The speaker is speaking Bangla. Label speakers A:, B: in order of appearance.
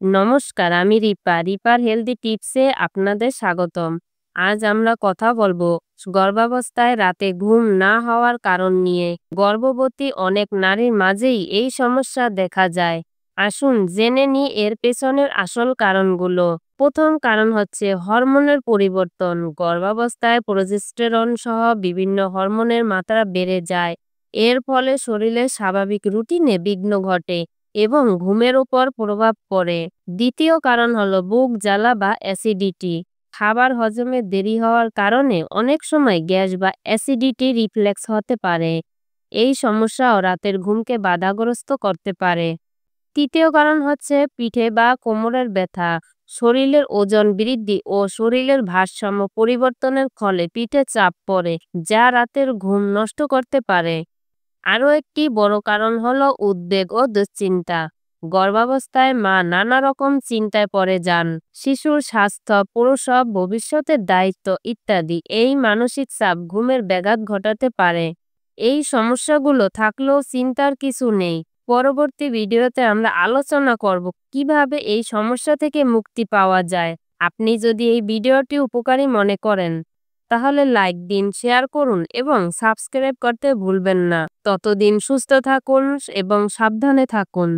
A: নমস্কার, আমি রিপার হেলদি টিপসে আপনাদের স্বাগতম। আজ আমরা কথা বলবো গর্ভাবস্থায় রাতে ঘুম না হওয়ার কারণ নিয়ে। গর্ভবতী অনেক নারীর মাঝেই এই সমস্যা দেখা যায়। আসুন জেনে নিই এর পেছনের আসল কারণগুলো। প্রথম কারণ হচ্ছে হরমোনের পরিবর্তন। গর্ভাবস্থায় প্রজেস্টেরন সহ বিভিন্ন হরমোনের মাত্রা বেড়ে যায়। এর ফলে শরীরের স্বাভাবিক রুটিনে বিঘ্ন ঘটে এবং ঘুমের উপর প্রভাব পড়ে। দ্বিতীয় কারণ হলো বুক জ্বালা বা অ্যাসিডিটি। খাবার হজমে দেরি হওয়ার কারণে অনেক সময় গ্যাস বা অ্যাসিডিটি রিফ্লেক্স হতে পারে। এই সমস্যাও রাতের ঘুমকে বাধাগ্রস্ত করতে পারে। তৃতীয় কারণ হচ্ছে পিঠে বা কোমরের ব্যথা। শরীরের ওজন বৃদ্ধি ও শরীরের ভারসাম্য পরিবর্তনের ফলে পিঠে চাপ পড়ে, যা রাতের ঘুম নষ্ট করতে পারে। আরও একটি বড় কারণ হলো উদ্বেগ ও দুশ্চিন্তা। গর্ভাবস্থায় মা নানা রকম চিন্তায় পড়ে যান। শিশুর স্বাস্থ্য, প্রসব, ভবিষ্যতের দায়িত্ব ইত্যাদি। এই মানসিক চাপ ঘুমের ব্যাঘাত ঘটাতে পারে। এই সমস্যাগুলো থাকলেও চিন্তার কিছু নেই। পরবর্তী ভিডিওতে আমরা আলোচনা করব কিভাবে এই সমস্যা থেকে মুক্তি পাওয়া যায়। আপনি যদি এই ভিডিওটি উপকারী মনে করেন তাহলে লাইক দিন, শেয়ার করুন এবং সাবস্ক্রাইব করতে ভুলবেন না। ততদিন সুস্থ থাকুন এবং সাবধানে থাকুন।